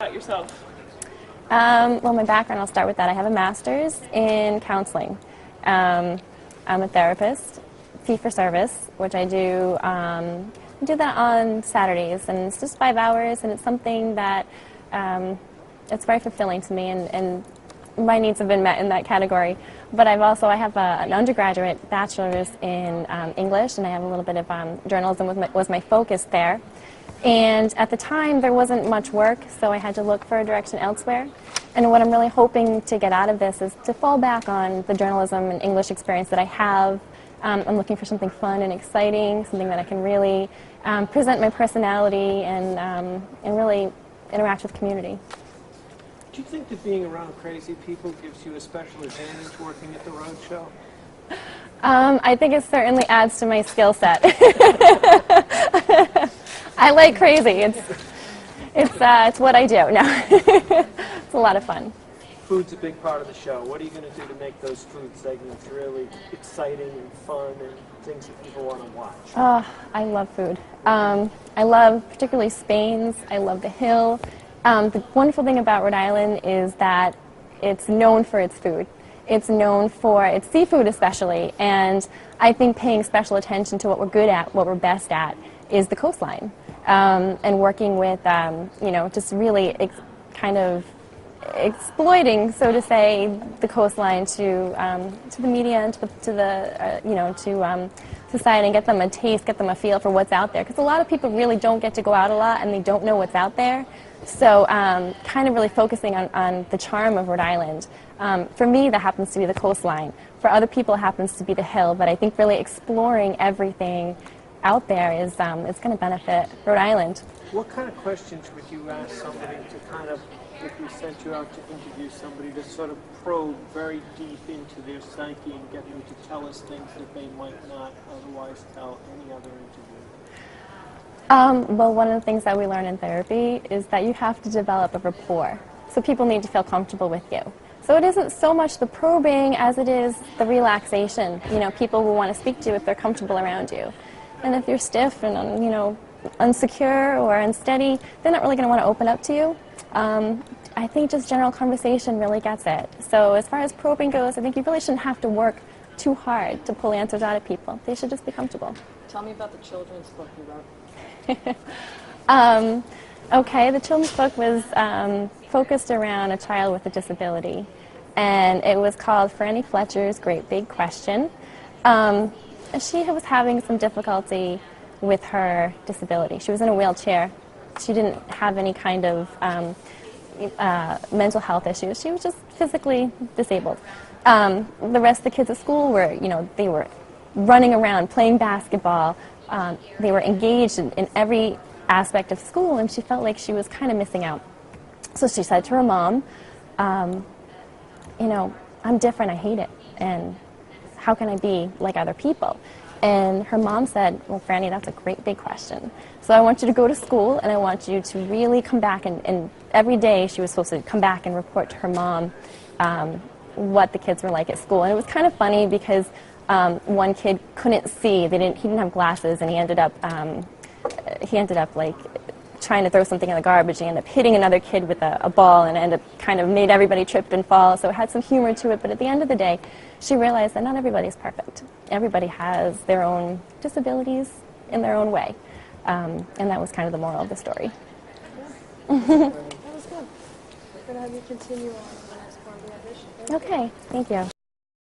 About yourself. Well, my background, I'll start with that. I have a master's in counseling. I'm a therapist, fee-for-service, which I do that on Saturdays, and it's just 5 hours, and it's something that it's very fulfilling to me, and my needs have been met in that category. But I have an undergraduate bachelor's in English, and I have a little bit of journalism was my focus there. And at the time, there wasn't much work, so I had to look for a direction elsewhere. And what I'm really hoping to get out of this is to fall back on the journalism and English experience that I have. I'm looking for something fun and exciting, something that I can really present my personality and really interact with the community. Do you think that being around crazy people gives you a special advantage working at the Road Show? I think it certainly adds to my skill set. I like crazy. It's what I do. No, it's a lot of fun. Food's a big part of the show. What are you going to do to make those food segments really exciting and fun and things that people want to watch? Oh, I love food. I love particularly Spain's. I love the Hill. The wonderful thing about Rhode Island is that it's known for its food. It's known for its seafood especially, and I think paying special attention to what we're good at, what we're best at, is the coastline. And working with, just really kind of exploiting, so to say, the coastline to the media and to society, and get them a taste, get them a feel for what's out there. Because a lot of people really don't get to go out a lot, and they don't know what's out there. So kind of really focusing on the charm of Rhode Island. For me, that happens to be the coastline. For other people, it happens to be the Hill. But I think really exploring everything out there is going to benefit Rhode Island. What kind of questions would you ask somebody to kind of, if we sent you out to interview somebody, to sort of probe very deep into their psyche and get them to tell us things that they might not otherwise tell any other interviewer? Well, one of the things that we learn in therapy is that you have to develop a rapport. So people need to feel comfortable with you. So it isn't so much the probing as it is the relaxation. People will want to speak to you if they're comfortable around you. And if you're stiff and, unsecure or unsteady, they're not really going to want to open up to you. I think just general conversation really gets it. So as far as probing goes, I think you really shouldn't have to work too hard to pull answers out of people. They should just be comfortable. Tell me about the children's book you wrote. Okay, the children's book was focused around a child with a disability. And it was called Franny Fletcher's Great Big Question. She was having some difficulty with her disability. She was in a wheelchair. She didn't have any kind of mental health issues. She was just physically disabled. The rest of the kids at school were, they were running around, playing basketball. They were engaged in every aspect of school, and she felt like she was kind of missing out. So she said to her mom, I'm different, I hate it, and how can I be like other people? And her mom said, well, Franny, that's a great big question. So I want you to go to school, and I want you to really come back, and every day she was supposed to come back and report to her mom what the kids were like at school. And it was kind of funny because one kid couldn't see. He didn't have glasses, and he ended up like trying to throw something in the garbage. He ended up hitting another kid with a ball, and ended up kind of made everybody trip and fall. So it had some humor to it. But at the end of the day, she realized that not everybody's perfect. Everybody has their own disabilities in their own way, and that was kind of the moral of the story. Yeah. That was good. We're going to have you continue on the next part of the audition. Okay, thank you.